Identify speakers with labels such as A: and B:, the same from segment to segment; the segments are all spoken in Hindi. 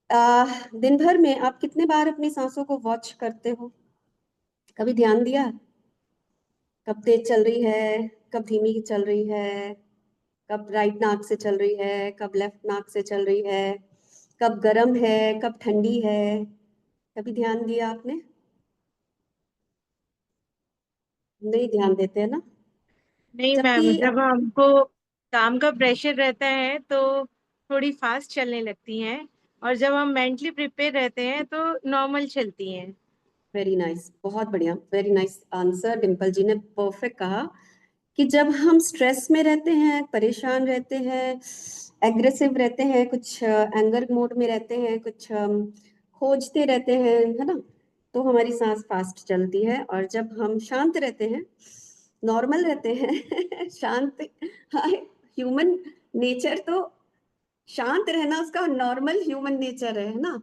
A: दिन भर में आप कितने बार अपनी सांसों को वॉच करते हो? कभी ध्यान दिया? कब तेज चल रही है, कब धीमी चल रही है, कब राइट नाक से चल रही है, कब लेफ्ट नाक से चल रही है, कब गर्म है, कब ठंडी है? कभी ध्यान दिया आपने? नहीं ध्यान देते हैं ना।
B: नहीं
A: जबकि
B: मैम, जब हमको काम का प्रेशर रहता है तो थोड़ी फास्ट चलने लगती हैं, और जब हम मेंटली प्रिपेयर रहते हैं तो नॉर्मल चलती हैं।
A: वेरी नाइस, बहुत बढ़िया, वेरी नाइस आंसर। डिम्पल जी ने परफेक्ट कहा कि जब हम स्ट्रेस में रहते हैं, परेशान रहते हैं, एग्रेसिव रहते हैं, कुछ एंगर मोड में रहते हैं, कुछ खोजते रहते हैं, है ना, तो हमारी सांस फास्ट चलती है। और जब हम शांत रहते हैं, नॉर्मल रहते हैं शांत, ह्यूमन नेचर तो शांत रहना उसका नॉर्मल ह्यूमन नेचर है ना।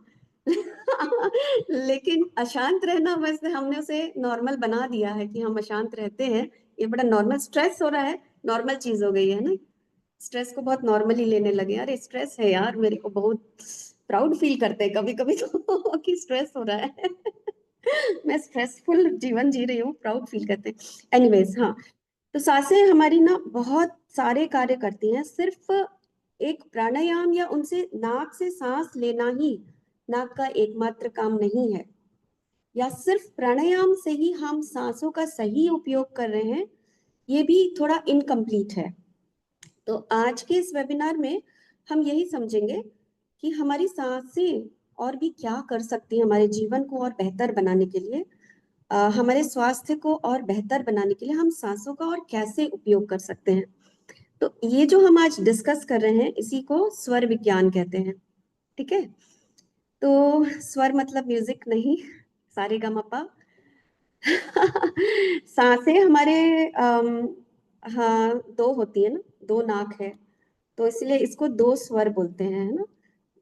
A: लेकिन अशांत रहना वैसे हमने उसे नॉर्मल बना दिया है कि हम अशांत रहते हैं। ये बड़ा नॉर्मल, स्ट्रेस हो रहा है, नॉर्मल चीज हो गई है ना। स्ट्रेस को बहुत नॉर्मली लेने लगे, अरे स्ट्रेस है यार, मेरे को बहुत प्राउड फील करते हैं कभी कभी तो कि स्ट्रेस हो रहा है। मैं स्ट्रेसफुल जीवन जी रही हूँ, प्राउड फील करते हैं। एनीवेज, हाँ, तो सांसें हमारी ना बहुत सारे कार्य करती हैं। सिर्फ एक प्राणायाम या उनसे नाक से सांस लेना ही नाक का एकमात्र काम नहीं है, या सिर्फ प्राणायाम से ही हम सांसों का सही उपयोग कर रहे हैं, ये भी थोड़ा इनकम्प्लीट है। तो आज के इस वेबिनार में हम यही समझेंगे कि हमारी सांसें और भी क्या कर सकती हैं हमारे जीवन को और बेहतर बनाने के लिए, हमारे स्वास्थ्य को और बेहतर बनाने के लिए हम सांसों का और कैसे उपयोग कर सकते हैं। तो ये जो हम आज डिस्कस कर रहे हैं, इसी को स्वर विज्ञान कहते हैं। ठीक है, तो स्वर मतलब म्यूजिक नहीं, सारे गमपा। सांसें हमारे हाँ दो होती है ना, दो नाक है, तो इसलिए इसको दो स्वर बोलते हैं, है ना।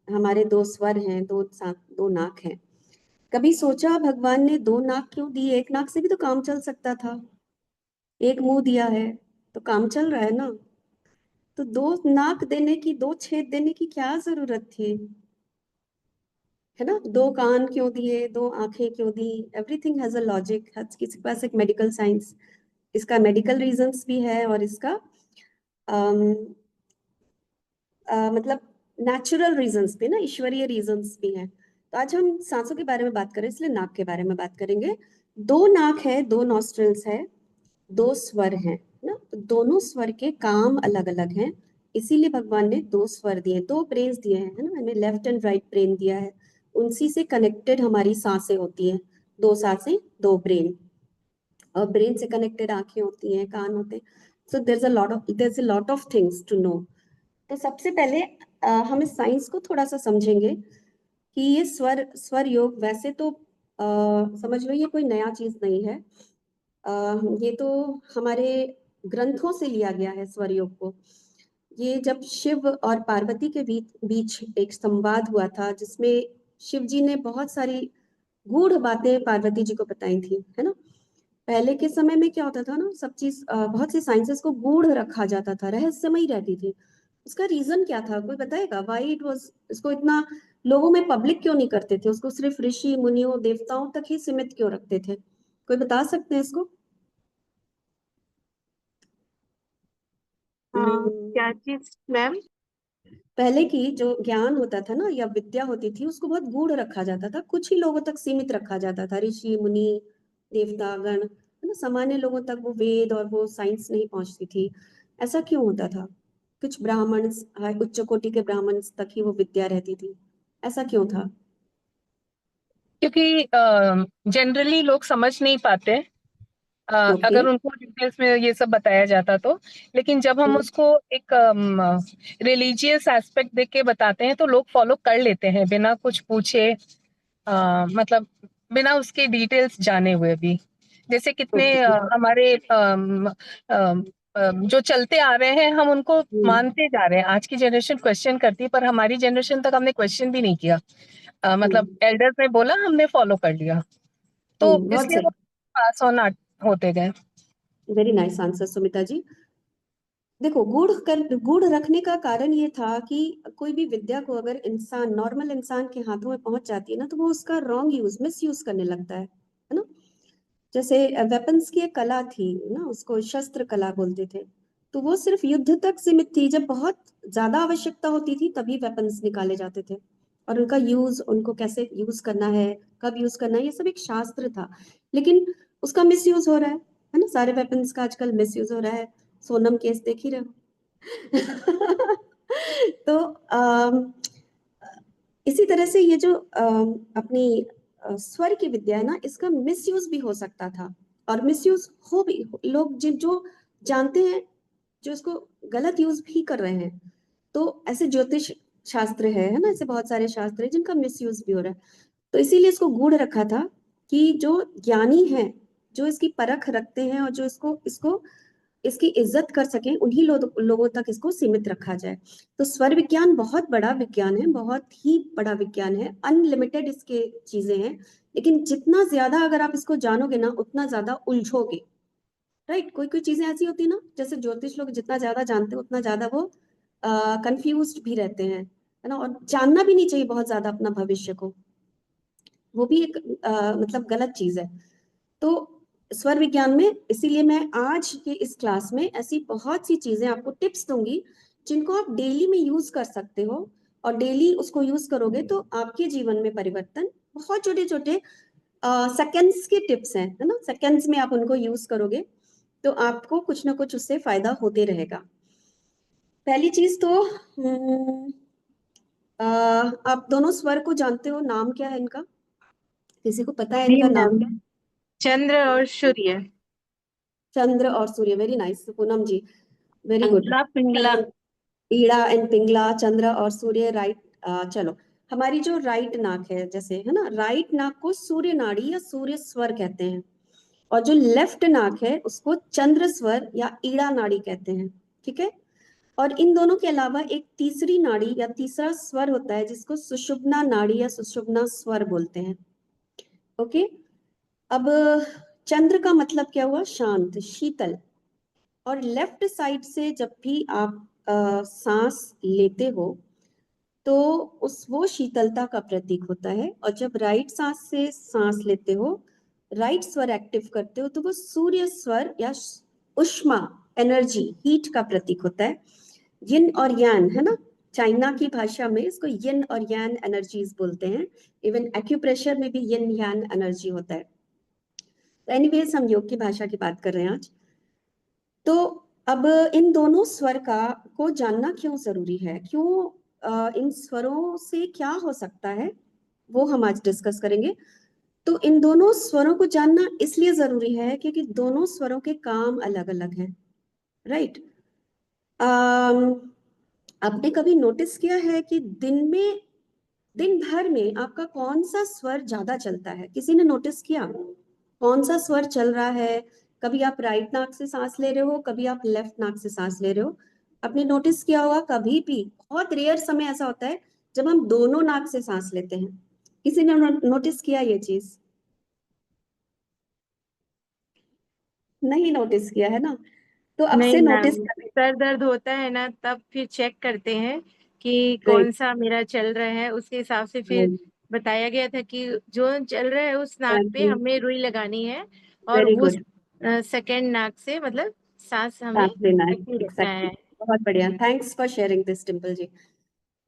A: हमारे दो स्वर हैं, दो नाक हैं। कभी सोचा भगवान ने दो नाक क्यों दी? एक नाक से भी तो काम चल सकता था। एक मुंह दिया है तो काम चल रहा है ना। तो दो नाक देने की, दो छेद देने की क्या जरूरत थी, है ना। दो कान क्यों दिए, दो आंखें क्यों दी? Everything has a logic. हर किसी के पास एक मेडिकल साइंस, इसका मेडिकल रीजंस भी है, और इसका अम, मतलब नेचुरल रीजंस भी ना, ईश्वरीय रीजंस भी हैं। तो आज हम सांसों के बारे में बात करें, इसलिए नाक के बारे में बात करेंगे। दो नाक है, दो नॉस्ट्रल्स है, दो स्वर हैं ना, तो दोनों स्वर के काम अलग अलग हैं। इसीलिए भगवान ने दो स्वर दिए, दो ब्रेन्स दिए हैं, है ना, हमें लेफ्ट एंड राइट ब्रेन दिया है। उनसी से कनेक्टेड हमारी सांसें होती हैं, दो सांसें, दो ब्रेन। और ब्रेन से कनेक्टेड आंखें होती हैं, कान होते हैं। So there is a lot of things to know. तो सबसे पहले हम इस साइंस को थोड़ा सा समझेंगे कि ये स्वर स्वर योग वैसे तो समझ लो ये कोई नया चीज नहीं है। ये तो हमारे ग्रंथों से लिया गया है स्वर योग को। ये जब शिव और पार्वती के बीच बीच एक संवाद हुआ था, जिसमें शिव जी ने बहुत सारी गूढ़ बातें पार्वती जी को बताई थी, है ना। पहले के समय में क्या होता था ना, सब चीज बहुत सी साइंसेस को गूढ़ रखा जाता था, रहस्यमयी रहती थी। उसका रीजन क्या था, कोई बताएगा? वाई इट वाज, इसको इतना लोगों में पब्लिक क्यों नहीं करते थे? उसको सिर्फ ऋषि मुनियों देवताओं तक ही सीमित क्यों रखते थे? कोई बता सकते हैं इसको?
B: हाँ,
A: हम्म,
B: क्या चीज मैम?
A: पहले की जो ज्ञान होता था ना, या विद्या होती थी, उसको बहुत गूढ़ रखा जाता था, कुछ ही लोगों तक सीमित रखा जाता था। ऋषि मुनि देवता गण, है ना, सामान्य लोगों तक वो वेद और वो साइंस नहीं पहुंचती थी। ऐसा क्यों होता था? कुछ ब्राह्मण, उच्च कोटि के ब्राह्मण तक ही वो विद्या रहती थी, ऐसा क्यों था?
B: क्योंकि जनरली लोग समझ नहीं पाते,
A: ओके।
B: अगर उनको डिटेल्स में ये सब बताया जाता तो। लेकिन जब हम उसको एक रिलीजियस एस्पेक्ट देख के बताते हैं तो लोग फॉलो कर लेते हैं बिना कुछ पूछे, मतलब बिना उसके डिटेल्स जाने हुए भी। जैसे कितने
A: ओके।
B: हमारे जो चलते आ रहे हैं हम उनको मानते जा रहे हैं। आज की जनरेशन क्वेश्चन करती है, पर हमारी जनरेशन तक हमने क्वेश्चन भी नहीं किया। मतलब एल्डर्स ने बोला, हमने फॉलो कर लिया, तो
A: बहुत
B: इसलिए वो
A: सही।
B: पास ऑन होते गए।
A: वेरी नाइस आंसर सुमिता जी। देखो, गूढ़ रखने का कारण ये था कि कोई भी विद्या को अगर इंसान, नॉर्मल इंसान के हाथों में पहुंच जाती है ना, तो वो उसका रॉन्ग यूज, मिस यूज करने लगता है ना। जैसे वेपन्स की एक कला थी ना, उसको शस्त्र कला बोलते थे, तो वो सिर्फ युद्ध तक सीमित थी। जब बहुत ज्यादा आवश्यकता होती थी तभी वेपन्स निकाले जाते थे, और उनका यूज, उनको कैसे यूज करना है, कब यूज करना है, ये सब एक शास्त्र था। लेकिन उसका मिस यूज हो रहा है ना, सारे वेपन्स का आजकल मिस यूज हो रहा है। सोनम केस देख ही रहे हो। तो इसी तरह से ये जो अपनी स्वर की विद्या है ना, इसका मिसयूज भी हो सकता था, और मिसयूज हो भी, लोग जो जानते हैं, जो इसको गलत यूज भी कर रहे हैं। तो ऐसे ज्योतिष शास्त्र है ना, ऐसे बहुत सारे शास्त्र है जिनका मिसयूज भी हो रहा है। तो इसीलिए इसको गूढ़ रखा था कि जो ज्ञानी है, जो इसकी परख रखते हैं, और जो इसको इसको इसकी इज्जत कर सकें, उन्हीं लोगों तक इसको सीमित रखा जाए। तो स्वर विज्ञान बहुत बड़ा विज्ञान है, बहुत ही बड़ा विज्ञान है, अनलिमिटेड इसके चीजें हैं। लेकिन जितना ज्यादा अगर आप इसको जानोगे ना, उतना ज्यादा उलझोगे। राइट, कोई कोई चीजें ऐसी होती है ना, जैसे ज्योतिष लोग जितना ज्यादा जानते हैं उतना ज्यादा वो कंफ्यूज भी रहते हैं, है ना। और जानना भी नहीं चाहिए बहुत ज्यादा अपना भविष्य को, वो भी एक मतलब गलत चीज है। तो स्वर विज्ञान में, इसीलिए मैं आज के इस क्लास में ऐसी बहुत सी चीजें आपको, टिप्स दूंगी, जिनको आप डेली में यूज कर सकते हो। और डेली उसको यूज करोगे तो आपके जीवन में परिवर्तन, बहुत छोटे छोटे सेकेंड्स के टिप्स हैं, है ना, सेकेंड्स में आप उनको यूज करोगे तो आपको कुछ ना कुछ उससे फायदा होते रहेगा। पहली चीज तो आप दोनों स्वर को जानते हो, नाम क्या है इनका, किसी को पता है
C: जी
A: इनका नाम
C: मैम,
A: क्या है?
C: चंद्र और सूर्य।
A: चंद्र और सूर्य, वेरी नाइस पूनम जी, वेरी गुड।
C: अगला पिंगला।
A: ईड़ा एंड पिंगला, चंद्र और सूर्य, राइट। चलो, हमारी जो राइट नाक है, जैसे है ना, राइट नाक को सूर्य नाड़ी या सूर्य स्वर कहते हैं, और जो लेफ्ट नाक है उसको चंद्र स्वर या ईड़ा नाड़ी कहते हैं। ठीक है। और इन दोनों के अलावा एक तीसरी नाड़ी या तीसरा स्वर होता है जिसको सुषुम्ना नाड़ी या सुषुम्ना स्वर बोलते हैं। ओके। अब चंद्र का मतलब क्या हुआ, शांत, शीतल। और लेफ्ट साइड से जब भी आप सांस लेते हो तो उस वो शीतलता का प्रतीक होता है, और जब राइट सांस से सांस लेते हो, राइट स्वर एक्टिव करते हो, तो वो सूर्य स्वर या उष्मा, एनर्जी, हीट का प्रतीक होता है। यिन और यान, है ना, चाइना की भाषा में इसको यिन और यान एनर्जीज बोलते हैं। इवन एक्यूप्रेशर में भी यिन यान एनर्जी होता है। तो एनीवेज, हम योग की भाषा की बात कर रहे हैं आज। तो अब इन दोनों स्वर का को जानना क्यों जरूरी है, क्यों इन स्वरों से क्या हो सकता है, वो हम आज डिस्कस करेंगे। तो इन दोनों स्वरों को जानना इसलिए जरूरी है क्योंकि दोनों स्वरों के काम अलग अलग हैं। राइट। आपने कभी नोटिस किया है कि दिन भर में आपका कौन सा स्वर ज्यादा चलता है, किसी ने नोटिस किया कौन सा स्वर चल रहा है? कभी आप राइट नाक से सांस ले रहे हो, कभी आप लेफ्ट नाक से सांस ले रहे हो। आपने नोटिस किया होगा, कभी भी बहुत रेयर समय ऐसा होता है जब हम दोनों नाक से सांस लेते हैं। किसी ने नोटिस किया ये चीज? नहीं नोटिस किया है ना, तो अब
C: नहीं
A: से
C: मैम,
A: नोटिस करें।
C: सर दर्द होता है ना, तब फिर चेक करते हैं कि
A: राइट।
C: कौन सा मेरा चल रहा है। उसके हिसाब से फिर बताया गया था कि जो चल रहा है उस नाक पे हमें रुई लगानी है, और
A: वेरी
C: उस
A: गुड।
C: सेकेंड नाक से मतलब सांस हमें
A: सांस लेना है,
C: ऐसे ही रखना
A: एग्जैक्टली।
C: है।
A: बहुत बढ़िया, thanks for sharing this, Dimple ji.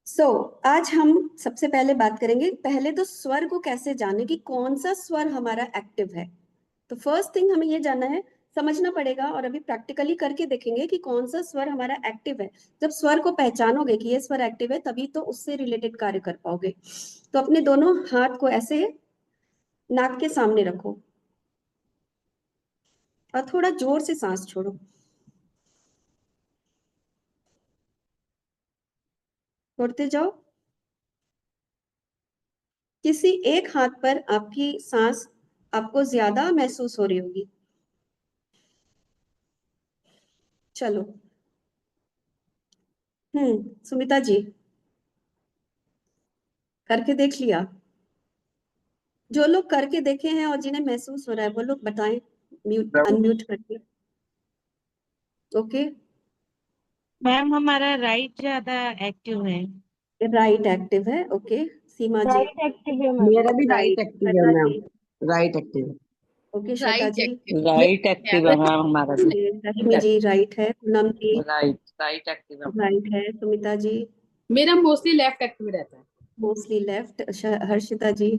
A: So आज हम सबसे पहले बात करेंगे, पहले तो स्वर को कैसे जाने कि कौन सा स्वर हमारा एक्टिव है। तो फर्स्ट थिंग हमें ये जानना है, समझना पड़ेगा, और अभी प्रैक्टिकली करके देखेंगे कि कौन सा स्वर हमारा एक्टिव है। जब स्वर को पहचानोगे कि ये स्वर एक्टिव है, तभी तो उससे रिलेटेड कार्य कर पाओगे। तो अपने दोनों हाथ को ऐसे नाक के सामने रखो, और थोड़ा जोर से सांस छोड़ो, छोड़ते जाओ। किसी एक हाथ पर आपकी सांस आपको ज्यादा महसूस हो रही होगी। चलो। सुमिता जी, करके देख लिया? जो लोग करके देखे हैं और जिन्हें महसूस हो रहा है वो लोग बताएं, म्यूट अनम्यूट करके। ओके।
C: मैम हमारा राइट ज्यादा एक्टिव है।
A: राइट एक्टिव है, okay. Seema ji.
C: Right active है मैम।
D: मेरा भी राइट
A: राइट।
D: एक्टिव है
A: श्वेता
D: मैम।
A: जी।
D: Right active.
A: Okay Shweta
B: right
A: ji.
B: Active
D: right active है मैम हमारा भी।
A: ओके रश्मि जी राइट है। Poonam ji
D: right right active है।
A: राइट है। सुमिता जी
E: मेरा मोस्टली लेफ्ट एक्टिव रहता है।
A: Mostly left. हर्षिता जी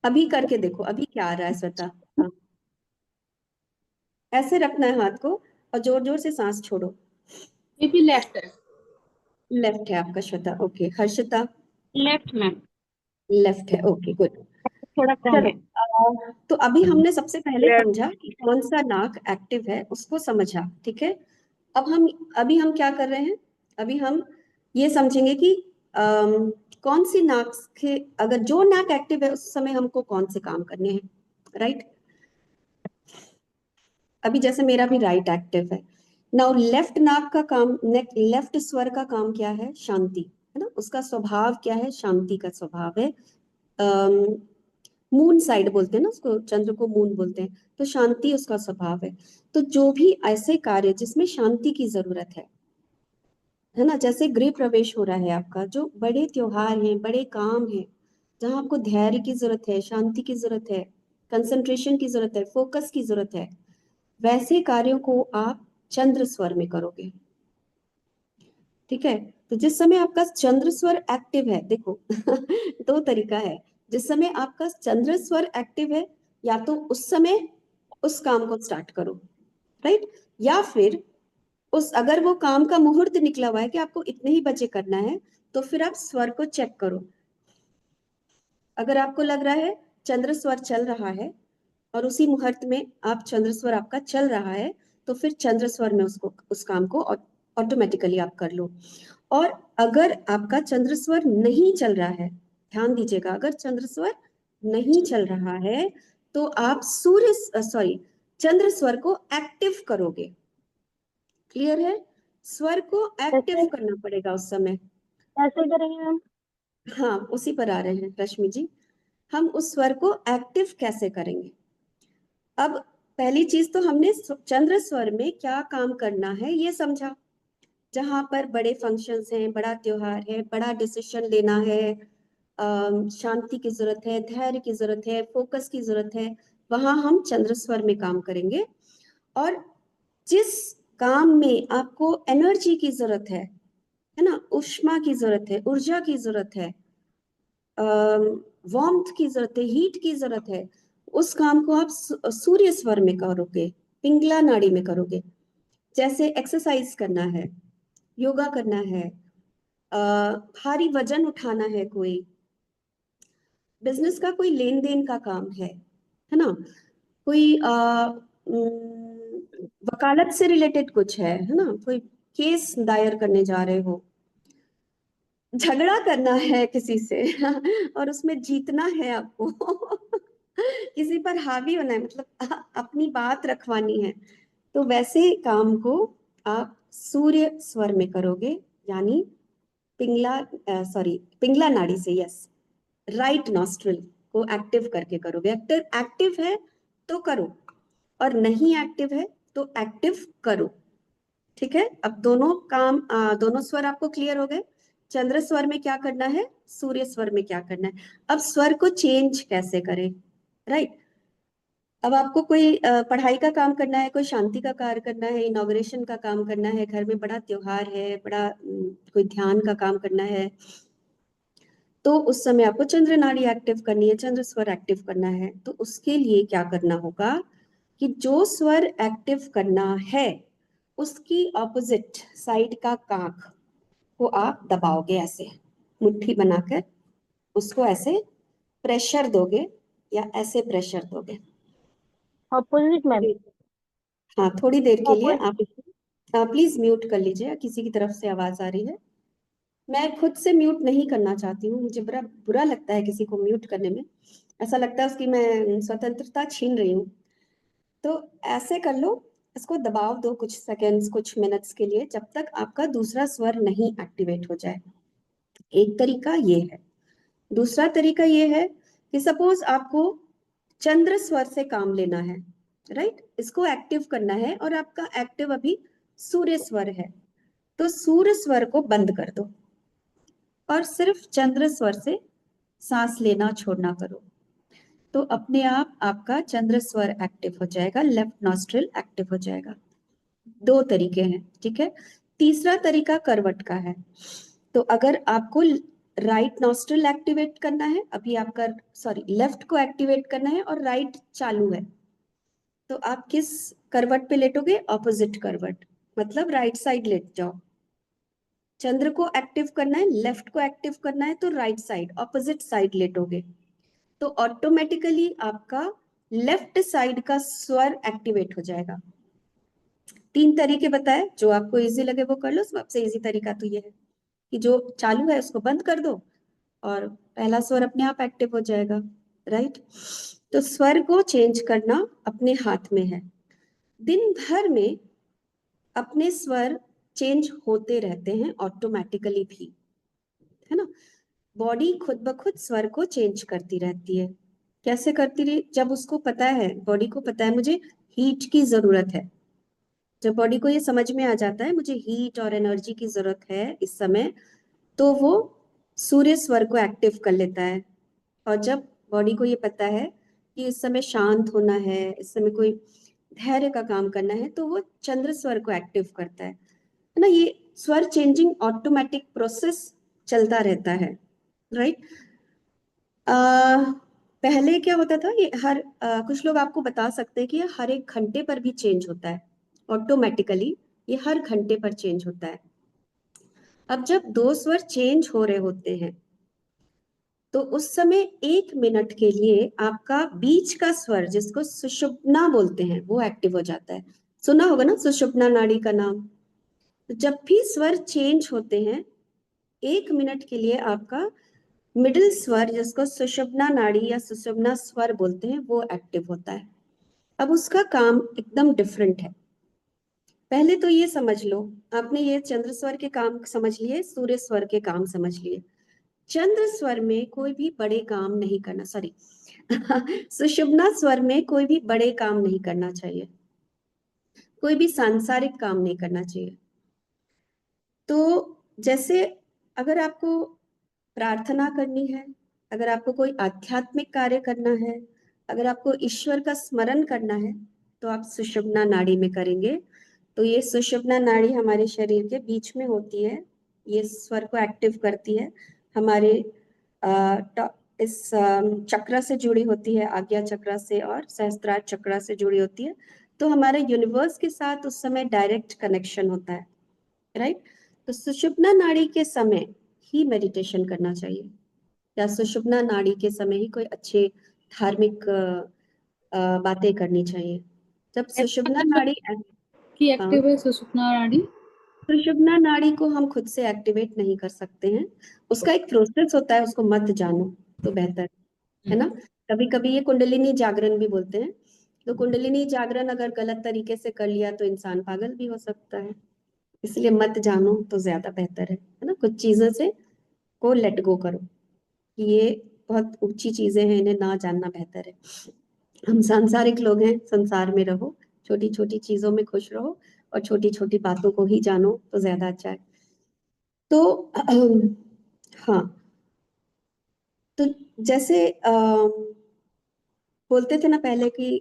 A: अभी करके देखो अभी क्या आ रहा है श्वेता। हाँ, ऐसे रखना है हाथ को और जोर जोर से सांस छोड़ो।
E: ये भी लेफ्ट है।
A: लेफ्ट है आपका Shweta, okay. Harshita
C: left ma'am.
A: Left है, ओके गुड।
C: थोड़ा कम
A: चलो
C: है।
A: तो अभी हमने सबसे पहले
B: Left.
A: समझा कि कौन सा नाक एक्टिव है, उसको समझा, ठीक है। अभी हम क्या कर रहे हैं, अभी हम ये समझेंगे कि कौन सी नाक के, अगर जो नाक एक्टिव है उस समय हमको कौन से काम करने हैं, राइट। अभी जैसे मेरा भी राइट एक्टिव है। नाउ लेफ्ट नाक का काम, लेफ्ट स्वर का काम क्या है, शांति, है ना। उसका स्वभाव क्या है, शांति का स्वभाव है। मून साइड बोलते हैं ना उसको, चंद्र को मून बोलते हैं, तो शांति उसका स्वभाव है। तो जो भी ऐसे कार्य जिसमें शांति की जरूरत है ना, जैसे गृह प्रवेश हो रहा है आपका, जो बड़े त्योहार हैं, बड़े काम हैं, जहां आपको धैर्य की जरूरत है, शांति की जरूरत है, कंसंट्रेशन की जरूरत है, फोकस की जरूरत है, वैसे कार्यों को आप चंद्र स्वर में करोगे, ठीक है। तो जिस समय आपका चंद्र स्वर एक्टिव है, देखो दो तरीका है। जिस समय आपका चंद्र स्वर एक्टिव है, या तो उस समय उस काम को स्टार्ट करो, राइट। या फिर उस, अगर वो काम का मुहूर्त निकला हुआ है कि आपको इतने ही बजे करना है, तो फिर आप स्वर को चेक करो। अगर आपको लग रहा है चंद्र स्वर चल रहा है और उसी मुहूर्त में आप चंद्र स्वर आपका चल रहा है, तो फिर चंद्र स्वर में उसको, उस काम को ऑटोमेटिकली आप कर लो। और अगर आपका चंद्र स्वर नहीं चल रहा है, ध्यान दीजिएगा, अगर चंद्र स्वर नहीं चल रहा है तो आप चंद्र स्वर को एक्टिव करोगे। क्लियर है, स्वर को एक्टिव करना पड़ेगा उस समय।
C: कैसे करेंगे मैम?
A: हाँ उसी पर आ रहे हैं रश्मि जी, हम उस स्वर को एक्टिव कैसे करेंगे। अब पहली चीज तो हमने चंद्र स्वर में क्या काम करना है ये समझा। जहां पर बड़े फंक्शंस हैं, बड़ा त्योहार है, बड़ा डिसीजन लेना है, शांति की जरूरत है, धैर्य की जरूरत है, फोकस की जरूरत है, वहां हम चंद्र स्वर में काम करेंगे। और जिस काम में आपको एनर्जी की जरूरत है ना, उष्मा की जरूरत है, ऊर्जा की जरूरत है, वार्मथ की जरूरत है, हीट की जरूरत है, उस काम को आप सूर्य स्वर में करोगे, पिंगला नाड़ी में करोगे। जैसे एक्सरसाइज करना है, योगा करना है, भारी वजन उठाना है, कोई बिजनेस का कोई लेन देन का काम है ना, कोई वकालत से रिलेटेड कुछ है ना, कोई केस दायर करने जा रहे हो, झगड़ा करना है किसी से और उसमें जीतना है आपको किसी पर हावी होना है, मतलब अपनी बात रखवानी है, तो वैसे काम को आप सूर्य स्वर में करोगे, यानी पिंगला नाड़ी से, यस, राइट नॉस्ट्रिल को एक्टिव करके करोगे। एक्टिव है तो करो, और नहीं एक्टिव है तो एक्टिव करो, ठीक है। अब दोनों काम, दोनों स्वर आपको क्लियर हो गए। चंद्र स्वर में क्या करना है, सूर्य स्वर में क्या करना है। अब स्वर को चेंज कैसे करें, राइट। अब आपको कोई पढ़ाई का काम करना है, कोई शांति का कार्य करना है, इनॉग्रेशन का काम करना है, घर में बड़ा त्योहार है, बड़ा कोई ध्यान का काम करना है, तो उस समय आपको चंद्र नाड़ी एक्टिव करनी है, चंद्र स्वर एक्टिव करना है। तो उसके लिए क्या करना होगा कि जो स्वर एक्टिव करना है उसकी ऑपोजिट साइड का कांख को आप दबाओगे, ऐसे मुट्ठी बनाकर उसको ऐसे प्रेशर दोगे, या ऐसे प्रेशर दोगे।
C: Opposite ma'am.
A: हाँ थोड़ी देर के लिए
C: ऑपोजिट।
A: आप प्लीज म्यूट कर लीजिए, किसी की तरफ से आवाज आ रही है। मैं खुद से म्यूट नहीं करना चाहती हूँ, मुझे बड़ा बुरा लगता है किसी को म्यूट करने में, ऐसा लगता है उसकी मैं स्वतंत्रता छीन रही हूँ। तो ऐसे कर लो, इसको दबाव दो कुछ सेकेंड्स, कुछ मिनट्स के लिए, जब तक आपका दूसरा स्वर नहीं एक्टिवेट हो जाए। एक तरीका ये है। दूसरा तरीका ये है कि सपोज आपको चंद्र स्वर से काम लेना है, राइट, इसको एक्टिव करना है, और आपका एक्टिव अभी सूर्य स्वर है, तो सूर्य स्वर को बंद कर दो और सिर्फ चंद्र स्वर से सांस लेना छोड़ना करो, तो अपने आप आपका चंद्र स्वर एक्टिव हो जाएगा, लेफ्ट नॉस्ट्रिल एक्टिव हो जाएगा। 2 तरीके हैं, ठीक है। तीसरा तरीका करवट का है। तो अगर आपको राइट नॉस्ट्रिल एक्टिवेट करना है, अभी आपका लेफ्ट को एक्टिवेट करना है और राइट चालू है, तो आप किस करवट पे लेटोगे? ऑपोजिट करवट, मतलब राइट साइड लेट जाओ। चंद्र को एक्टिव करना है, लेफ्ट को एक्टिव करना है, तो राइट साइड, ऑपोजिट साइड लेटोगे, तो ऑटोमेटिकली आपका लेफ्ट साइड का स्वर एक्टिवेट हो जाएगा। 3 तरीके बताए, जो आपको इजी लगे वो कर लो। सबसे इजी तरीका तो ये है कि जो चालू है उसको बंद कर दो और पहला स्वर अपने आप एक्टिव हो जाएगा, राइट। तो स्वर को चेंज करना अपने हाथ में है। दिन भर में अपने स्वर चेंज होते रहते हैं ऑटोमेटिकली भी, है ना। बॉडी खुद ब खुद स्वर को चेंज करती रहती है। कैसे करती रही? जब उसको पता है, बॉडी को पता है मुझे हीट की जरूरत है, जब बॉडी को ये समझ में आ जाता है मुझे हीट और एनर्जी की जरूरत है इस समय, तो वो सूर्य स्वर को एक्टिव कर लेता है। और जब बॉडी को ये पता है कि इस समय शांत होना है, इस समय कोई धैर्य का काम करना है, तो वो चंद्र स्वर को एक्टिव करता है ना। ये स्वर चेंजिंग ऑटोमेटिक प्रोसेस चलता रहता है, राइट। पहले क्या होता था, ये कुछ लोग आपको बता सकते हैं कि ये हर 1 घंटे पर भी चेंज होता है ऑटोमेटिकली, ये हर घंटे पर चेंज होता है। अब जब 2 स्वर चेंज हो रहे होते हैं तो उस समय 1 मिनट के लिए आपका बीच का स्वर, जिसको सुषुम्ना बोलते हैं, वो एक्टिव हो जाता है। सुना होगा ना सुषुम्ना नाड़ी का नाम। तो जब भी स्वर चेंज होते हैं 1 मिनट के लिए आपका मिडिल स्वर, जिसको सुषुम्ना नाड़ी या सुषुम्ना स्वर बोलते हैं, वो एक्टिव होता है। अब उसका काम एकदम डिफरेंट है। पहले तो ये समझ लो, आपने ये चंद्र स्वर के काम समझ लिए, सूर्य स्वर के काम समझ लिए। चंद्र स्वर में कोई भी बड़े काम नहीं करना, सुषुम्ना स्वर में कोई भी बड़े काम नहीं करना चाहिए, कोई भी सांसारिक काम नहीं करना चाहिए। तो जैसे अगर आपको प्रार्थना करनी है, अगर आपको कोई आध्यात्मिक कार्य करना है, अगर आपको ईश्वर का स्मरण करना है, तो आप सुषुम्ना नाड़ी में करेंगे। तो ये सुषुम्ना नाड़ी हमारे शरीर के बीच में होती है, ये स्वर को एक्टिव करती है, हमारे इस चक्र से जुड़ी होती है, आज्ञा चक्र से और सहस्त्रार चक्र से जुड़ी होती है। तो हमारे यूनिवर्स के साथ उस समय डायरेक्ट कनेक्शन होता है, राइट। तो सुषुम्ना नाड़ी के समय ही मेडिटेशन करना चाहिए, या सुषुम्ना नाड़ी के समय ही कोई अच्छे धार्मिक बातें करनी चाहिए। जब सुषुम्ना नाड़ी
E: कि एक्टिव है सुषुम्ना नाड़ी?
A: सुषुम्ना नाड़ी को हम खुद से एक्टिवेट नहीं कर सकते हैं, उसका एक प्रोसेस होता है, उसको मत जानो तो बेहतर है ना। कभी कभी ये कुंडलिनी जागरण भी बोलते हैं, तो कुंडलिनी जागरण अगर गलत तरीके से कर लिया तो इंसान पागल भी हो सकता है, इसलिए मत जानो तो ज्यादा बेहतर है ना। कुछ चीजों से को लेट गो करो कि ये बहुत ऊंची चीजें हैं, इन्हें ना जानना बेहतर है। हम सांसारिक लोग हैं, संसार में रहो, छोटी छोटी चीजों में खुश रहो और छोटी छोटी बातों को ही जानो तो ज्यादा अच्छा है। तो हाँ, तो जैसे बोलते थे ना पहले कि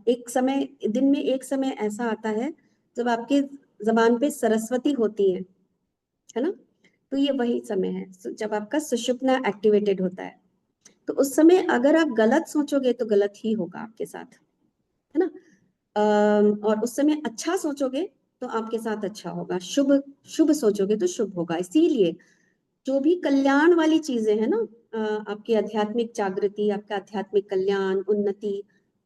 A: एक समय, दिन में एक समय ऐसा आता है जब आपके जबान पे सरस्वती होती है ना। तो ये वही समय है जब आपका सुषुम्ना एक्टिवेटेड होता है। तो उस समय अगर आप गलत सोचोगे तो गलत ही होगा आपके साथ, है ना। और उस समय अच्छा सोचोगे तो आपके साथ अच्छा होगा, शुभ शुभ सोचोगे तो शुभ होगा। इसीलिए जो भी कल्याण वाली चीजें हैं ना, आपकी आध्यात्मिक जागृति, आपका आध्यात्मिक कल्याण, उन्नति,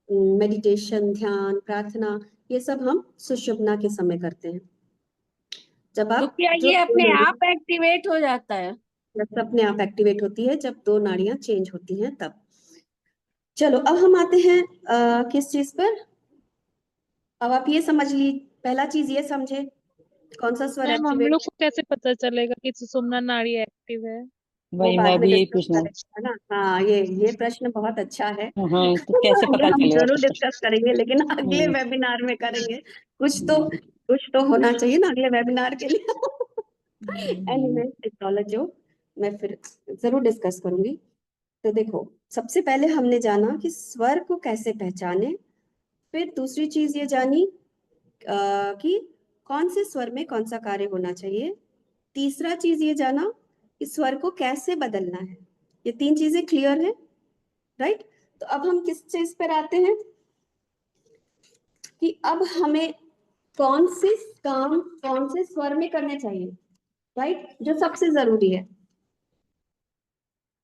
A: मेडिटेशन, ध्यान, प्रार्थना, ये सब हम सुषुम्ना के समय करते हैं। जब
F: तो
A: आप
F: क्या ये अपने आप एक्टिवेट हो जाता है?
A: अपने आप एक्टिवेट होती है जब 2 नाड़ियां चेंज होती हैं तब। चलो अब हम आते हैं किस चीज पर। अब आप ये समझ ली, पहला चीज ये समझे कौन सा स्वर
G: मैम हम
A: एक्टिवेट।
G: लोग को कैसे पता चलेगा कि सुषुम्ना नाड़ी एक्टिव है?
A: वो
D: वही
A: बाद
D: मैं
A: में
D: भी यही
A: डिस्कस
D: पूछना।
A: करेंगे, है ना। हाँ, ये प्रश्न बहुत अच्छा है।
D: हाँ, तो कैसे
A: ये
D: पता
A: हम
D: चलेगा
A: जरूर
D: तब तक?
A: डिस्कस करेंगे, लेकिन अगले
D: हम्म,
A: वेबिनार में करेंगे। कुछ तो होना चाहिए ना अगले वेबिनार के लिए। एनीवे, एस्ट्रोलॉजी मैं फिर जरूर डिस्कस करूंगी। तो देखो, सबसे पहले हमने जाना कि स्वर को कैसे पहचाने, फिर दूसरी चीज ये जानी कि कौन से स्वर में कौन सा कार्य होना चाहिए। तीसरा चीज ये जाना कि स्वर को कैसे बदलना है। ये 3 चीजें क्लियर है, राइट। तो अब हम किस चीज पर आते हैं कि अब हमें कौन से काम कौन से स्वर में करने चाहिए, राइट, जो सबसे जरूरी है।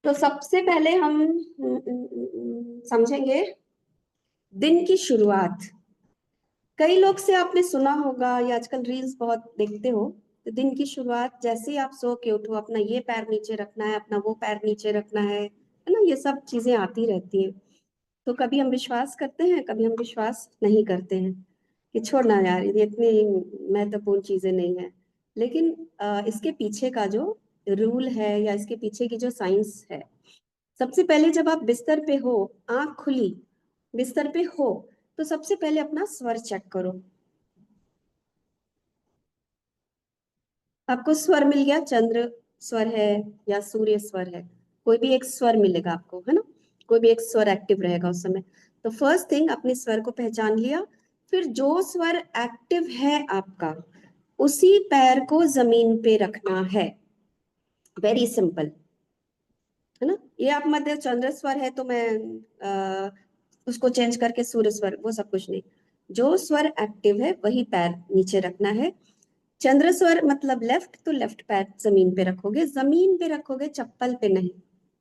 A: तो सबसे पहले हम समझेंगे दिन की शुरुआत। कई लोग से आपने सुना होगा या आजकल रील्स बहुत देखते हो, तो दिन की शुरुआत जैसे ही आप सो के उठो, अपना ये पैर नीचे रखना है, अपना वो पैर नीचे रखना है ना, ये सब चीजें आती रहती हैं। तो कभी हम विश्वास करते हैं, कभी हम विश्वास नहीं करते हैं कि छोड़ना यार, ये इतनी महत्वपूर्ण चीजें नहीं है। लेकिन इसके पीछे का जो रूल है या इसके पीछे की जो साइंस है, सबसे पहले जब आप बिस्तर पे हो, आंख खुली, बिस्तर पे हो, तो सबसे पहले अपना स्वर चेक करो। आपको स्वर मिल गया, चंद्र स्वर है या सूर्य स्वर है, कोई भी एक स्वर मिलेगा आपको, है ना। कोई भी एक स्वर एक्टिव रहेगा उस समय। तो फर्स्ट थिंग, अपने स्वर को पहचान लिया। फिर जो स्वर एक्टिव है आपका, उसी पैर को जमीन पे रखना है। वेरी सिंपल, है ना। ये आप मध्य चंद्र स्वर है तो मैं उसको चेंज करके सूर्य स्वर, वो सब कुछ नहीं। जो स्वर एक्टिव है वही पैर नीचे रखना है। चंद्र स्वर मतलब लेफ्ट, तो लेफ्ट पैर जमीन पे रखोगे। जमीन पे रखोगे, चप्पल पे नहीं,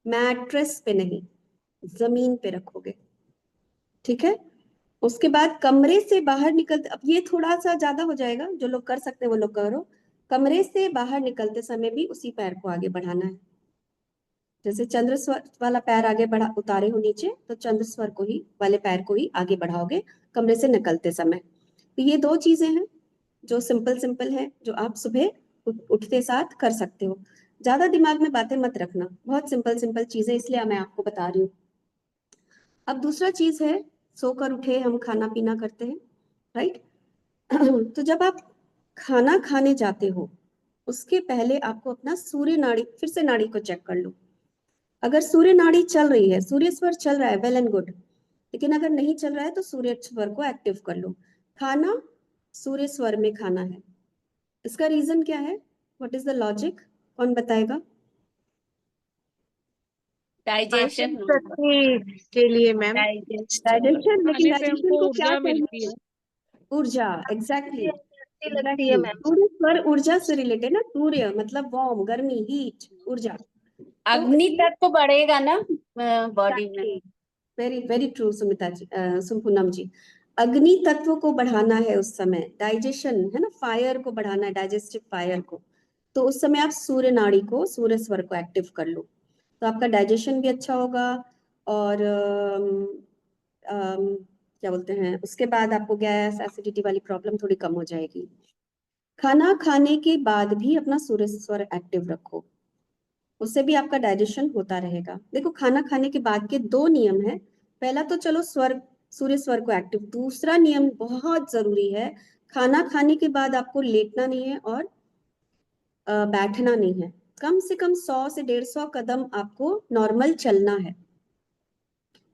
A: मैट्रेस पे नहीं, जमीन पे रखोगे, ठीक है। उसके बाद कमरे से बाहर निकलते, अब ये थोड़ा सा ज्यादा हो जाएगा, जो लोग कर सकते हैं वो लोग करो। कमरे से बाहर निकलते समय भी उसी पैर को आगे बढ़ाना है। जैसे चंद्र स्वर वाला पैर आगे बढ़ा उतारे हो नीचे, तो चंद्र स्वर को ही वाले पैर को ही आगे बढ़ाओगे कमरे से निकलते समय। तो ये 2 चीजें हैं जो सिंपल सिंपल है, जो आप सुबह उठते साथ कर सकते हो। ज्यादा दिमाग में बातें मत रखना, बहुत सिंपल सिंपल चीजें, इसलिए मैं आपको बता रही हूँ। अब दूसरा चीज है, सोकर उठे हम खाना पीना करते हैं, राइट। तो जब आप खाना खाने जाते हो, उसके पहले आपको अपना सूर्य नाड़ी, फिर से नाड़ी को चेक कर लो। अगर सूर्य नाड़ी चल रही है, सूर्य स्वर चल रहा है, वेल एंड गुड। लेकिन अगर नहीं चल रहा है तो सूर्य स्वर को एक्टिव कर लो। खाना सूर्य स्वर में खाना है। इसका रीजन क्या है, व्हाट इज द लॉजिक, कौन बताएगा।
F: डाइजेशन
C: पाचन शक्ति के लिए मैम।
A: डाइजेशन, लेकिन
E: खाने से
A: डाइजेशन
E: हमको
A: को क्या
E: ऊर्जा मिलती
A: चाहिए,
E: है।
A: ऊर्जा। एग्जैक्टली,
B: अच्छी लगती है मैम।
A: सूर्य स्वर ऊर्जा से रिलेटेड ना, सूर्य मतलब वार्म, गर्मी, हीट, ऊर्जा। तो
F: अग्नि तत्व बढ़ेगा ना बॉडी में।
A: वेरी वेरी ट्रू सुमिता जी, पूनम जी। अग्नि तत्व को बढ़ाना है उस समय, डाइजेशन है ना, फायर को बढ़ाना है, डाइजेस्टिव फायर को। तो उस समय आप सूर्य नाड़ी को, सूर्य स्वर को एक्टिव कर लो, तो आपका डाइजेशन भी अच्छा होगा। और क्या बोलते हैं, उसके बाद आपको गैस एसिडिटी वाली प्रॉब्लम थोड़ी कम हो जाएगी। खाना खाने के बाद भी अपना सूर्य स्वर एक्टिव रखो, उससे भी आपका डाइजेशन होता रहेगा। देखो, खाना खाने के बाद के 2 नियम है। पहला तो चलो स्वर, सूर्य स्वर को एक्टिव। दूसरा नियम बहुत जरूरी है, खाना खाने के बाद आपको लेटना नहीं है और बैठना नहीं है। कम से कम 100 से 150 कदम आपको नॉर्मल चलना है,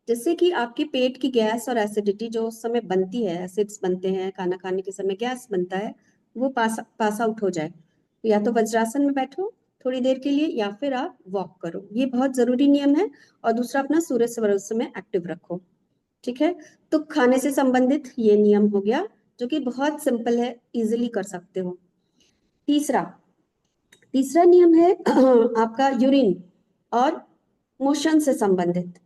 A: जिससे कि आपके पेट की गैस और एसिडिटी जो उस समय बनती है, एसिड्स बनते हैं खाना खाने के समय, गैस बनता है, वो पास आउट हो जाए। तो या तो वज्रासन में बैठो थोड़ी देर के लिए, या फिर आप वॉक करो, ये बहुत जरूरी नियम है। और दूसरा, अपना सूर्य स्वर उस समय एक्टिव रखो, ठीक है। तो खाने से संबंधित ये नियम हो गया, जो कि बहुत सिंपल है, इजिली कर सकते हो। तीसरा नियम है आपका यूरिन और मोशन से संबंधित।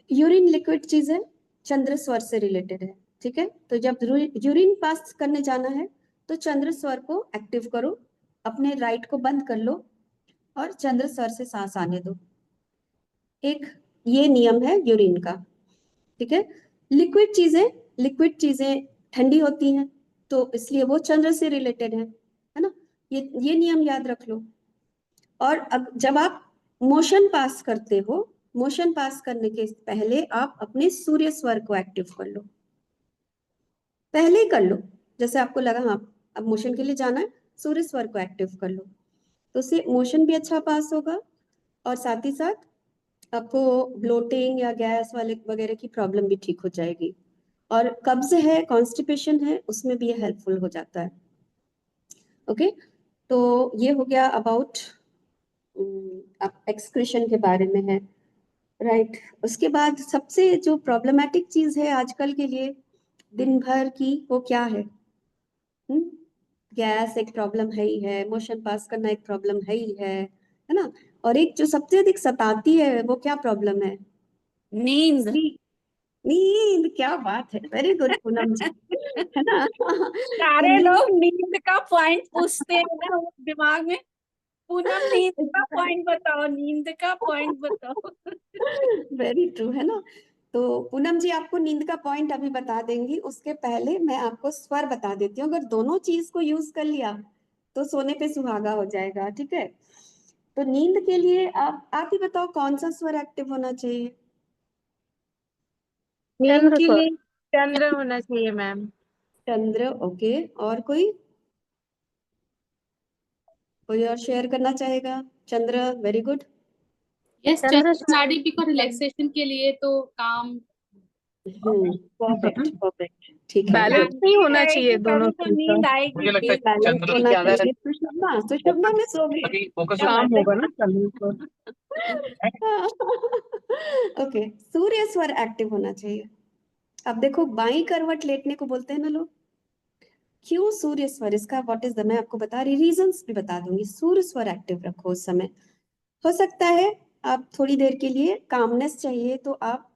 A: यूरिन लिक्विड चीज है, चंद्र स्वर से रिलेटेड है, ठीक है। तो जब यूरिन पास करने जाना है, तो चंद्र स्वर को एक्टिव करो, अपने राइट को बंद कर लो और चंद्र स्वर से सांस आने दो। एक ये नियम है यूरिन का, ठीक है। लिक्विड चीजें ठंडी होती हैं, तो इसलिए वो चंद्र से रिलेटेड है ना। ये नियम याद रख लो। और अब जब आप मोशन पास करते हो, मोशन पास करने के पहले आप अपने सूर्य स्वर को एक्टिव कर लो, पहले ही कर लो। जैसे आपको लगा हाँ अब मोशन के लिए जाना है, सूर्य स्वर को एक्टिव कर लो, तो उससे मोशन भी अच्छा पास होगा और साथ ही साथ आपको ब्लोटिंग या गैस वाले वगैरह की प्रॉब्लम भी ठीक हो जाएगी। और कब्ज है, कॉन्स्टिपेशन है, उसमें भी ये हेल्पफुल हो जाता है। ओके, तो ये हो गया अबाउट एक्सक्रीशन के बारे में है, राइट। उसके बाद सबसे जो प्रॉब्लमेटिक चीज है आजकल के लिए दिन भर की, वो क्या है? गैस एक प्रॉब्लम है ही है, मोशन पास करना एक प्रॉब्लम है ही है ना। और एक जो सबसे अधिक सताती है वो क्या प्रॉब्लम है?
F: नींद।
A: स्लीप, नींद। क्या बात है, वेरी गुड पूनम जी, है ना। तो
F: सारे
A: नींद
F: लोग नींद का पॉइंट पूछते हैं ना वो दिमाग में, पूनम नींद का पॉइंट बताओ, नींद का पॉइंट बताओ।
A: वेरी ट्रू, है ना। तो पूनम जी आपको नींद का पॉइंट अभी बता देंगी, उसके पहले मैं आपको स्वर बता देती हूँ। अगर दोनों चीज को यूज कर लिया तो सोने पे सुहागा हो जाएगा, ठीक है। तो नींद के लिए आप ही बताओ कौन सा स्वर एक्टिव होना चाहिए?
C: नींद
B: चंद्र
C: के
B: स्वर।
C: लिए चंद्र होना चाहिए मैम।
A: चंद्र, ओके। और कोई कोई और शेयर करना चाहेगा? चंद्र, वेरी गुड।
E: यस,
C: चंद्र
E: चंद्र नाड़ी को रिलैक्सेशन के लिए तो काम।
A: परफेक्ट परफेक्ट, ठीक है,
B: बैलेंस
A: गुड।
B: ही होना
F: रहेगी
B: चाहिए दोनों
F: तभी तो
B: चीज का,
F: नींद आएगी।
G: मुझे लगता
A: ये
G: है
A: बैलेंस
G: चंद्र
A: होना
G: ज्यादा
A: चाहिए। सुषमा, सुषमा में सो गई,
G: अभी फोकस
A: क्या
B: काम
A: बात है।
B: होगा ना चंद्र स्वर।
A: ओके, सूर्य स्वर एक्टिव होना चाहिए। अब देखो बाई करवट लेटने को बोलते हैं ना लोग, क्यों सूर्य स्वर? इसका व्हाट इज द, मैं आपको बता रही, रीजंस भी बता दूंगी। सूर्य स्वर एक्टिव रखो उस समय। हो सकता है आप थोड़ी देर के लिए कामनेस चाहिए तो आप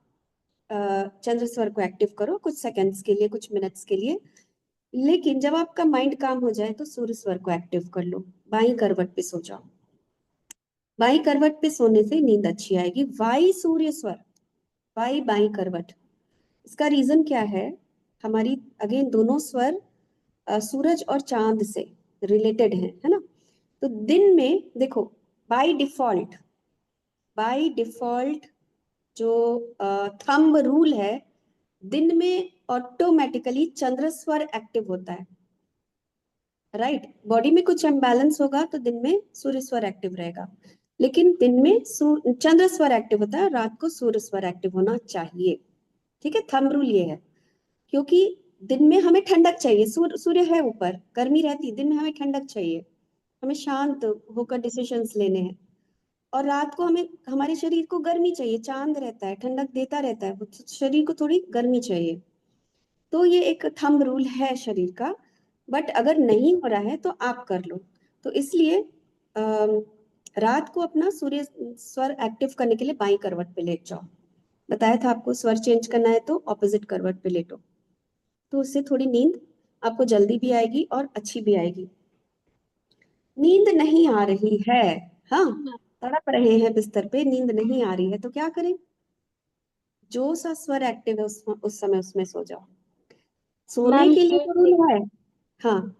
A: चंद्र स्वर को एक्टिव करो कुछ सेकंड्स के लिए, कुछ मिनट्स के लिए। लेकिन जब आपका माइंड काम हो जाए तो सूर्य स्वर को एक्टिव कर लो, बाई करवट पे सो जाओ। बाई करवट पे सोने से नींद अच्छी आएगी। वाई सूर्य स्वर, वाई बाई करवट, इसका रीजन क्या है? हमारी अगेन दोनों स्वर सूरज और चांद से रिलेटेड है ना। तो दिन में देखो, बाय डिफॉल्ट, बाय डिफॉल्ट जो थंब रूल है, दिन में ऑटोमेटिकली चंद्र स्वर एक्टिव होता है, राइट। बॉडी में कुछ इम्बैलेंस होगा तो दिन में सूर्य स्वर एक्टिव रहेगा, लेकिन दिन में चंद्र स्वर एक्टिव होता है, रात को सूर्य स्वर एक्टिव होना चाहिए, ठीक है। थंब रूल ये है, क्योंकि दिन में हमें ठंडक चाहिए, सूर्य है ऊपर, गर्मी रहती है, दिन में हमें ठंडक चाहिए, हमें शांत होकर डिसीजंस लेने हैं। और रात को हमें, हमारे शरीर को गर्मी चाहिए, चांद रहता है, ठंडक देता रहता है, शरीर को थोड़ी गर्मी चाहिए। तो ये एक थंब रूल है शरीर का। बट अगर नहीं हो रहा है तो आप कर लो। तो इसलिए रात को अपना सूर्य स्वर एक्टिव करने के लिए बाई करवट पे लेट जाओ। बताया था आपको, स्वर चेंज करना है तो ऑपोजिट करवट पे लेटो, तो उससे थोड़ी नींद आपको जल्दी भी आएगी और अच्छी भी आएगी। नींद नहीं आ रही है, हाँ, तड़प रहे हैं बिस्तर पे, नींद नहीं आ रही है, तो क्या करें? जो सा स्वर एक्टिव है उस समय उसमें सो जाओ। सोने
C: मैम
A: के लिए तो रूल है, हाँ।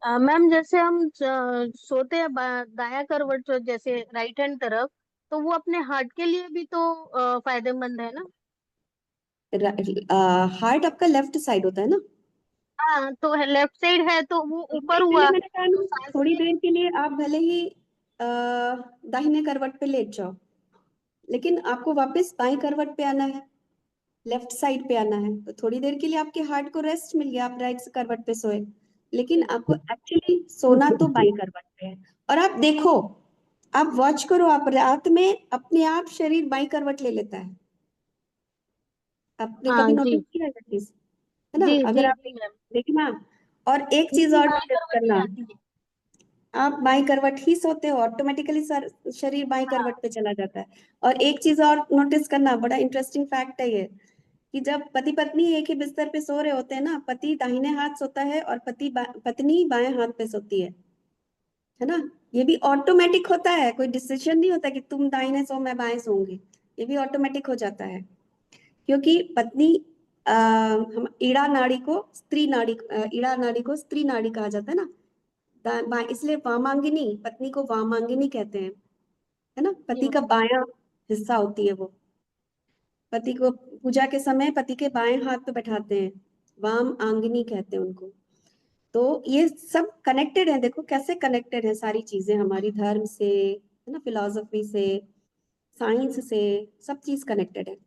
C: मैम जैसे हम सोते हैं दाया करवट जैसे राइट हैंड तरफ, तो वो अपने हार्ट के लिए भी तो फायदेमंद है ना।
A: हार्ट आपका लेफ्ट साइड होता है ना।
C: हाँ तो लेफ्ट साइड है तो वो ऊपर
A: इसलिए
C: हुआ
A: मैंने कहा
C: तो
A: ना,
C: सांस
A: थोड़ी
C: के।
A: देर के लिए आप भले ही दाहिने करवट पे लेट जाओ, लेकिन आपको वापस बाई करवट पे आना है, लेफ्ट साइड पे आना है। तो थोड़ी देर के लिए आपके हार्ट को रेस्ट मिल गया, आप राइट करवट पे सोए, लेकिन आपको एक्चुअली सोना तो बाई करवट पे है। और आप देखो, आप वॉच करो, आप रात में अपने आप शरीर बाई करवट ले लेता है। आपने
C: हाँ
A: कभी
C: जी
A: नोटिस किया है चीज, है ना?
C: जी
A: अगर
C: जी
A: आप
C: जी मैम।
A: देखना, और एक चीज
C: नींद
A: और
C: दाएं
A: नोटिस
C: करवट में
A: करना,
C: आती है।
A: आप बाई करवट ही सोते हो, ऑटोमेटिकली शरीर बाई
C: हाँ
A: करवट पे चला जाता है। और एक चीज और नोटिस करना, बड़ा इंटरेस्टिंग फैक्ट है ये, कि जब पति पत्नी एक ही बिस्तर पे सो रहे होते हैं ना, पति दाहिने हाथ सोता है और पत्नी बाएं हाथ पे सोती है ना। ये भी ऑटोमेटिक होता है, कोई डिसीजन नहीं होता कि तुम दाहिने सो मैं बाएं सोऊंगी, ये भी ऑटोमेटिक हो जाता है। क्योंकि पत्नी हम ईड़ा नाड़ी को स्त्री नाड़ी, ईड़ा नाड़ी को स्त्री नाड़ी कहा जाता है ना, इसलिए वामांगिनी, पत्नी को वामांगिनी कहते हैं, है ना। पति का बायां हिस्सा होती है वो। पति को पूजा के समय पति के बाएं हाथ पे बैठाते हैं, वाम आंगिनी कहते हैं उनको। तो ये सब कनेक्टेड है, देखो कैसे कनेक्टेड है सारी चीजें हमारी, धर्म से, है ना, फिलॉसफी से, साइंस से, सब चीज कनेक्टेड है।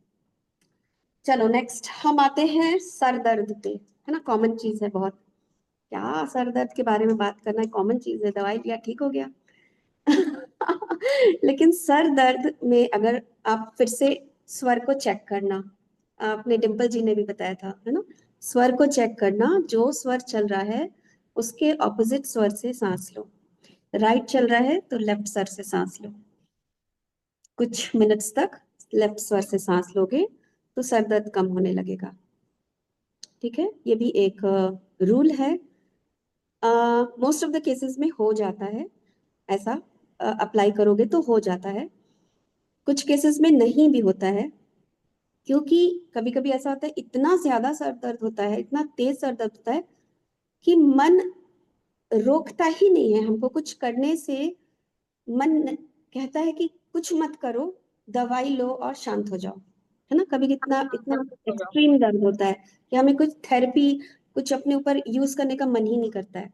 A: चलो नेक्स्ट हम आते हैं सर दर्द पे, है ना, कॉमन चीज है बहुत। क्या सर दर्द के बारे में बात करना है, कॉमन चीज है, दवाई लिया ठीक हो गया। लेकिन सर दर्द में अगर आप फिर से स्वर को चेक करना, आपने डिम्पल जी ने भी बताया था, है ना, स्वर को चेक करना, जो स्वर चल रहा है उसके ऑपोजिट स्वर से सांस लो। राइट चल रहा है तो लेफ्ट स्वर से सांस लो, कुछ मिनट्स तक लेफ्ट स्वर से सांस लोगे तो सर दर्द कम होने लगेगा। ठीक है, ये भी एक रूल है। मोस्ट ऑफ द केसेस में हो जाता है ऐसा, अप्लाई करोगे तो हो जाता है। कुछ केसेस में नहीं भी होता है, क्योंकि कभी कभी ऐसा होता है इतना ज्यादा सर दर्द होता है, इतना तेज सर दर्द होता है कि मन रोकता ही नहीं है हमको कुछ करने से। मन कहता है कि कुछ मत करो, दवाई लो और शांत हो जाओ, है ना। कभी इतना इतना एक्सट्रीम दर्द होता है कि हमें कुछ थेरेपी, कुछ अपने ऊपर यूज करने का मन ही नहीं करता है।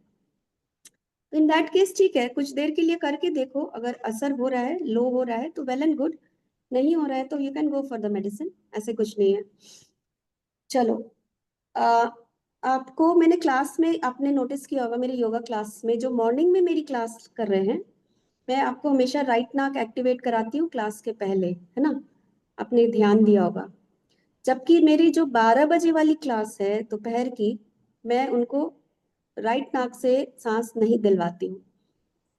A: तो इन दैट केस ठीक है, कुछ देर के लिए करके देखो, अगर असर हो रहा है, लो हो रहा है तो वेल एंड गुड, नहीं हो रहा है तो you can go for the medicine, ऐसे कुछ नहीं है। चलो, आपको मैंने क्लास में, आपने नोटिस किया होगा मेरी योगा क्लास में, जो मॉर्निंग में मेरी क्लास कर रहे हैं, मैं आपको हमेशा राइट नाक एक्टिवेट कराती हूँ क्लास के पहले, है ना, आपने ध्यान दिया होगा। जबकि मेरी जो 12 बजे वाली क्लास है दोपहर की, मैं उनको राइट नाक से सांस नहीं दिलवाती हूँ,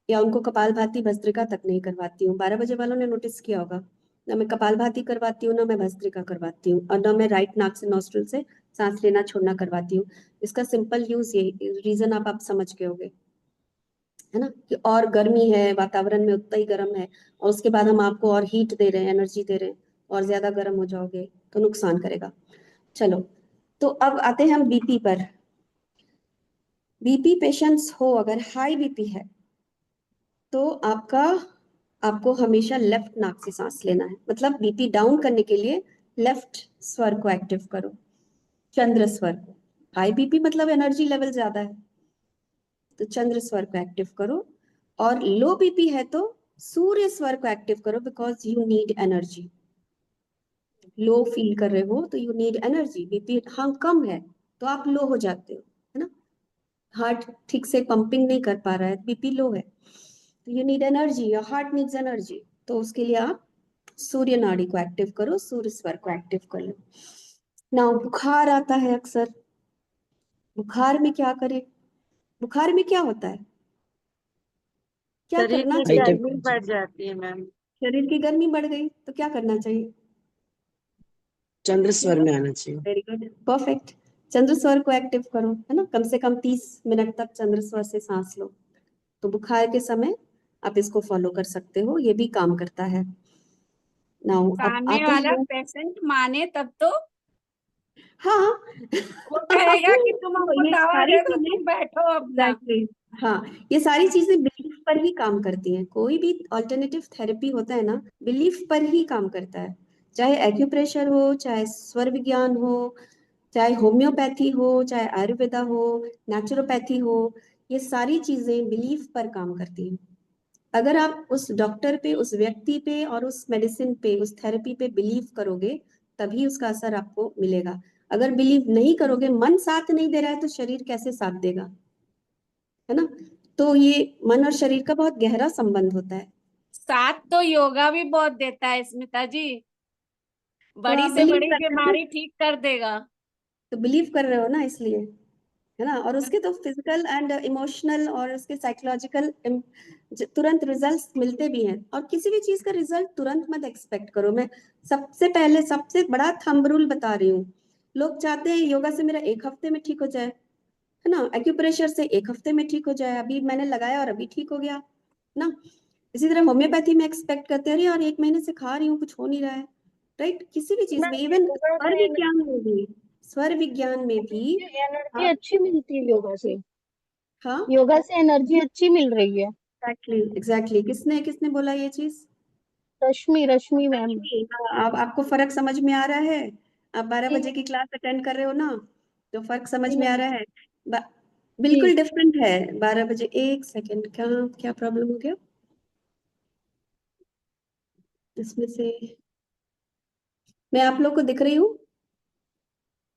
A: या उनको कपालभाति भस्त्रिका तक नहीं करवाती हूँ। 12 बजे वालों ने नोटिस किया होगा, ना मैं कपालभाति करवाती हूँ, ना मैं भस्त्रिका करवाती हूँ, और ना मैं राइट नाक से नोस्ट्रिल से सांस लेना छोड़ना करवाती हूँ। इसका सिंपल यूज, ये रीजन आप समझ गए होगे, है ना, कि और गर्मी है वातावरण में, उतना ही गर्म है, और उसके बाद हम आपको और हीट दे रहे हैं, एनर्जी दे रहे हैं, और ज्यादा गर्म हो जाओगे तो नुकसान करेगा। चलो, तो अब आते हैं हम बीपी पर। बीपी पेशेंट्स हो, अगर हाई बीपी है तो आपको हमेशा लेफ्ट नाक से सांस लेना है। मतलब बीपी डाउन करने के लिए लेफ्ट स्वर को एक्टिव करो, चंद्र स्वर को। हाई बीपी मतलब एनर्जी लेवल ज्यादा है, तो चंद्र स्वर को एक्टिव करो। और लो बीपी है तो सूर्य स्वर को एक्टिव करो, because you need energy. Low feel कर रहे हो तो यू नीड एनर्जी। बीपी हाँ कम है तो आप लो हो जाते हो, है ना, हार्ट ठीक से पंपिंग नहीं कर पा रहा है, बीपी लो है, तो you need energy, your heart needs energy. तो उसके लिए आप सूर्य नाड़ी को एक्टिव करो, सूर्य स्वर को एक्टिव कर लो। ना बुखार आता है अक्सर, बुखार में क्या करें, बुखार में क्या होता है, क्या
C: शरीर
A: करना
C: में
A: चाहिए।
C: गर्मी बढ़ जाती है मैम।
A: शरीर की गर्मी बढ़ गई तो क्या करना चाहिए,
G: चंद्र स्वर में आना चाहिए।
A: Very good, perfect. चंद्र स्वर को एक्टिव करो, है ना, कम से कम 30 मिनट तक चंद्र स्वर से सांस लो। तो बुखार के समय आप इसको फॉलो कर सकते हो, ये भी काम करता है। नाउ अब
F: सामने
A: आते
F: वाला
A: हैं,
F: पेशेंट माने तब तो
A: हाँ
F: वो कहेगा कि तुम
A: तो
F: हमको
A: ये
F: दवा
A: सारी
F: दे दो,
A: चीजें,
F: तुम बैठो अपना।
A: एग्जैक्टली, हाँ, ये सारी चीजें बिलीफ पर ही काम करती हैं। कोई भी ऑल्टरनेटिव थेरेपी होता है ना, बिलीफ पर ही काम करता है। चाहे एक्यूप्रेशर हो, चाहे स्वर विज्ञान हो, चाहे होम्योपैथी हो, चाहे आयुर्वेदा हो, नेचुरोपैथी हो, ये सारी चीजें बिलीफ पर काम करती हैं। अगर आप उस डॉक्टर पे, उस व्यक्ति पे और उस मेडिसिन पे, उस थेरेपी पे बिलीव करोगे, तभी उसका असर आपको मिलेगा। अगर बिलीव नहीं करोगे, मन साथ नहीं दे रहा है तो शरीर कैसे साथ देगा, है ना। तो ये मन और शरीर का बहुत गहरा संबंध होता है।
F: साथ तो योगा भी बहुत देता है स्मिता जी,
A: तो
F: बड़ी
A: आप
F: से
A: बिलीव
F: बड़ी
A: कर रहे हो ना,
F: बीमारी ठीक कर देगा।
A: तो बिलीव कर रहे हो ना, इसलिए, है ना। और उसके तो फिजिकल एंड इमोशनल और उसके साइकोलॉजिकल तुरंत रिजल्ट्स मिलते भी हैं। और किसी भी चीज का रिजल्ट तुरंत मत एक्सपेक्ट करो। मैं सबसे पहले सबसे बड़ा थंब रूल बता रही हूँ। लोग चाहते हैं योगा से मेरा 1 हफ्ते में ठीक हो जाए, है ना, एक्यूप्रेशर से 1 हफ्ते में ठीक हो जाए, अभी मैंने लगाया और अभी ठीक हो गया ना। इसी तरह होम्योपैथी में एक्सपेक्ट करते हैं, अरे यार 1 महीने से खा रही हूँ कुछ हो नहीं रहा है, राइट। किसी भी चीज में, इवन स्वर विज्ञान में भी, स्वर विज्ञान में भी
C: एनर्जी
A: आप,
C: अच्छी मिलती है योगा से।
A: हाँ
C: योगा से एनर्जी अच्छी मिल रही है।
A: एग्जैक्टली किसने किसने बोला ये चीज?
C: रश्मि रश्मि मैम।
A: रश्मि, हाँ, अब आपको फर्क समझ में आ रहा है? आप 12
C: जी
A: बजे की क्लास अटेंड कर रहे हो ना, तो फर्क समझ
C: जी
A: में आ
C: मैम।
A: रहा है? बा-
C: जी
A: बिल्कुल डिफरेंट है 12 बजे। एक सेकंड, क्या क्या प्रॉब्लम हो गया इसमें से? मैं आप लोग को दिख रही हूँ?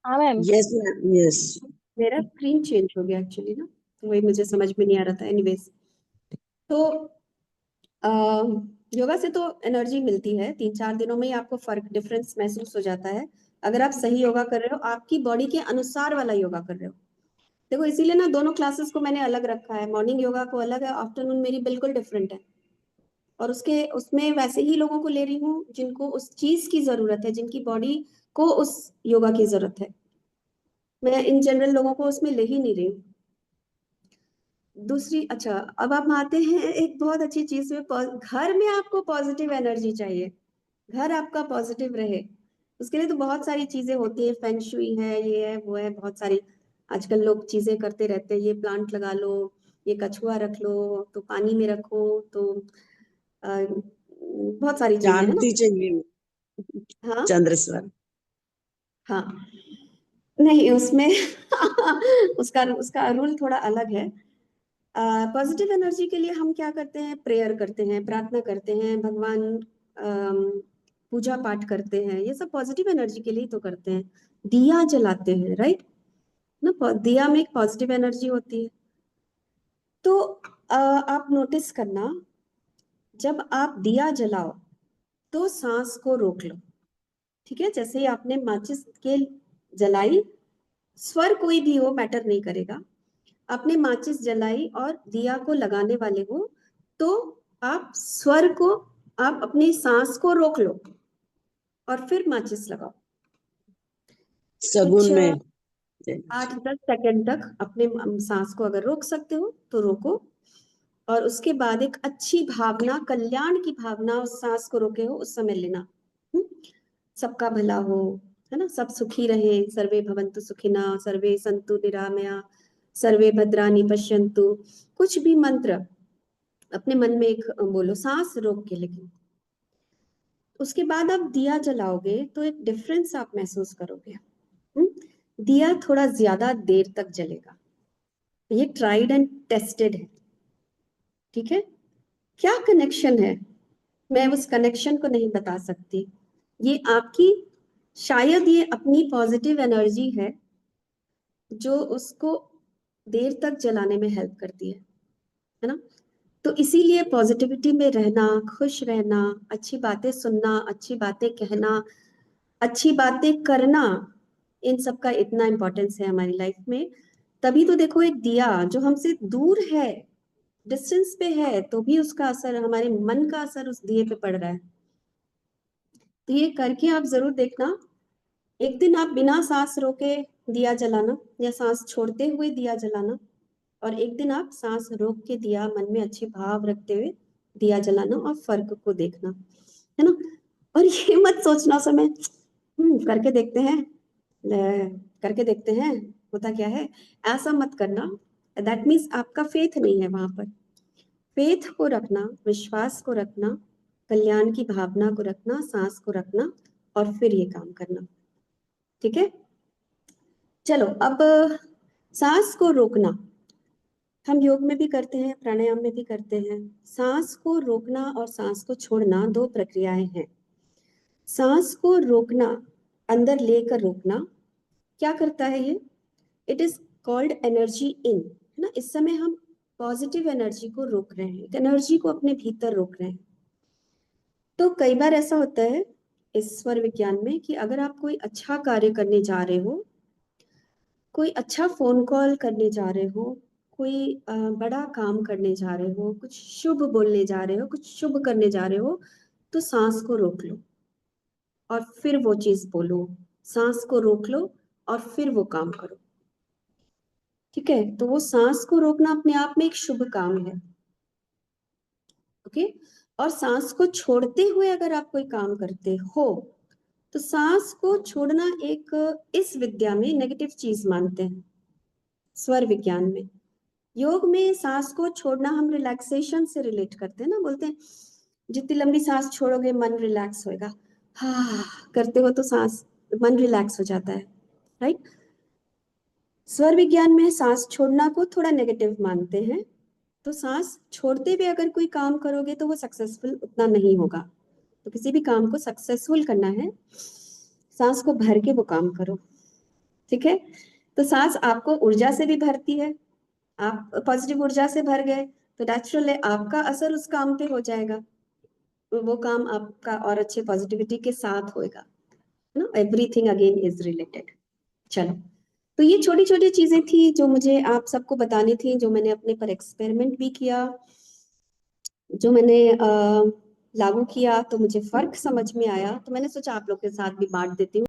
C: हाँ मैम।
G: Yes ma'am, yes.
A: मेरा स्क्रीन चेंज हो गया एक्चुअली ना, तो वही मुझे समझ में नहीं आ रहा था। एनीवेज, तो योगा से तो एनर्जी मिलती है, 3-4 दिनों में ही आपको फर्क डिफरेंस महसूस हो जाता है अगर आप सही योगा कर रहे हो, आपकी बॉडी के अनुसार वाला योगा कर रहे हो। देखो इसीलिए ना दोनों क्लासेस को मैंने अलग रखा है, मॉर्निंग योगा को अलग है, आफ्टरनून मेरी बिल्कुल डिफरेंट है। और उसके उसमें वैसे ही लोगों को ले रही हूँ जिनको उस चीज की जरूरत है, जिनकी बॉडी को उस योगा की जरूरत है। मैं इन जनरल लोगों को उसमें ले ही नहीं रही हूँ। दूसरी, अच्छा अब आप आते हैं एक बहुत अच्छी चीज में, घर में आपको पॉजिटिव एनर्जी चाहिए, घर आपका पॉजिटिव रहे, उसके लिए तो बहुत सारी चीजें होती है, फेंग शुई है, ये है वो है, बहुत सारी आजकल लोग चीजें करते रहते हैं। ये प्लांट लगा लो, ये कछुआ रख लो, तो पानी में रखो, तो बहुत सारी चीजें है ना।
G: शांति चाहिए,
A: हाँ
G: चंद्र स्वर।
A: हाँ, नहीं उसमें उसका उसका रूल थोड़ा अलग है। पॉजिटिव एनर्जी के लिए हम क्या करते हैं? प्रेयर करते हैं, प्रार्थना करते हैं, भगवान पूजा पाठ करते हैं, ये सब पॉजिटिव एनर्जी के लिए तो करते हैं। दिया जलाते हैं, राइट ना, दिया में एक पॉजिटिव एनर्जी होती है। तो आप नोटिस करना, जब आप दिया जलाओ तो सांस को रोक लो। ठीक है, जैसे ही आपने माचिस के जलाई, स्वर कोई भी हो मैटर नहीं करेगा, आपने माचिस जलाई और दिया को लगाने वाले हो, तो आप स्वर को, आप अपनी सांस को रोक लो और फिर माचिस लगाओ। कुछ
G: सगुन में
A: 8-10 सेकंड तक अपने सांस को अगर रोक सकते हो तो रोको, और उसके बाद एक अच्छी भावना, कल्याण की भावना उस सांस को रोके हो उस समय लेना। सबका भला हो, है ना, सब सुखी रहे, सर्वे भवन्तु सुखिनः, सर्वे सन्तु निरामया, सर्वे भद्राणि पश्यन्तु, कुछ भी मंत्र अपने मन में एक बोलो, सांस रोक के। लेकिन उसके बाद आप दिया जलाओगे तो एक डिफरेंस आप महसूस करोगे। दिया थोड़ा ज्यादा देर तक जलेगा, ये ट्राइड एंड टेस्टेड है। ठीक है, क्या कनेक्शन है मैं उस कनेक्शन को नहीं बता सकती। ये आपकी, शायद ये अपनी पॉजिटिव एनर्जी है जो उसको देर तक जलाने में हेल्प करती है ना। तो इसीलिए पॉजिटिविटी में रहना, खुश रहना, अच्छी बातें सुनना, अच्छी बातें कहना, अच्छी बातें करना, इन सब का इतना इम्पोर्टेंस है हमारी लाइफ में। तभी तो देखो, एक दिया जो हमसे दूर है, डिस्टेंस पे है, तो भी उसका असर, हमारे मन का असर उस दिए पे पड़ रहा है। तो ये करके आप जरूर देखना। एक दिन आप बिना सांस रोके दिया जलाना, या सांस छोड़ते हुए दिया जलाना, और एक दिन आप सांस रोक के दिया, मन में अच्छे भाव रखते हुए दिया जलाना, और फर्क को देखना, है ना। और ये मत सोचना समय करके देखते हैं, करके देखते हैं होता क्या है, ऐसा मत करना। दैट मीन्स आपका फेथ नहीं है वहां पर। फेथ को रखना, विश्वास को रखना, कल्याण की भावना को रखना, सांस को रखना, और फिर ये काम करना। ठीक है, चलो अब सांस को रोकना हम योग में भी करते हैं, प्राणायाम में भी करते हैं। सांस को रोकना और सांस को छोड़ना दो प्रक्रियाएं हैं। सांस को रोकना, अंदर लेकर रोकना, क्या करता है ये? It is called energy in, है ना। इस समय हम पॉजिटिव एनर्जी को रोक रहे हैं, एक एनर्जी को अपने भीतर रोक रहे हैं। तो कई बार ऐसा होता है इस स्वर विज्ञान में कि अगर आप कोई अच्छा कार्य करने जा रहे हो, कोई अच्छा फोन कॉल करने जा रहे हो, कोई बड़ा काम करने जा रहे हो, कुछ शुभ बोलने जा रहे हो, कुछ शुभ करने जा रहे हो, तो सांस को रोक लो और फिर वो चीज बोलो। सांस को रोक लो और फिर वो काम करो। ठीक है, तो वो सांस को रोकना अपने आप में एक शुभ काम है। ओके, और सांस को छोड़ते हुए अगर आप कोई काम करते हो, तो सांस को छोड़ना एक, इस विद्या में नेगेटिव चीज मानते हैं, स्वर विज्ञान में। योग में सांस को छोड़ना हम रिलैक्सेशन से रिलेट करते हैं ना, बोलते हैं जितनी लंबी सांस छोड़ोगे मन रिलैक्स होएगा, हाँ करते हो तो सांस मन रिलैक्स हो जाता है, राइट। स्वर विज्ञान में सांस छोड़ना को थोड़ा नेगेटिव मानते हैं, तो सांस छोड़ते हुए अगर कोई काम करोगे तो वो सक्सेसफुल उतना नहीं होगा। तो किसी भी काम को सक्सेसफुल करना है, सांस को भर के वो काम करो, ठीक है। तो सांस आपको ऊर्जा से भी भरती है, आप पॉजिटिव ऊर्जा से भर गए तो नेचुरल है आपका असर उस काम पे हो जाएगा, वो काम आपका और अच्छे पॉजिटिविटी के साथ होएगा ना। Everything again is related. चलो, तो ये छोटी छोटी चीजें थी जो मुझे आप सबको बतानी थी, जो मैंने अपने पर एक्सपेरिमेंट भी किया, जो मैंने लागू किया, तो मुझे फर्क समझ में आया, तो मैंने सोचा आप लोग के साथ भी बांट देती हूँ।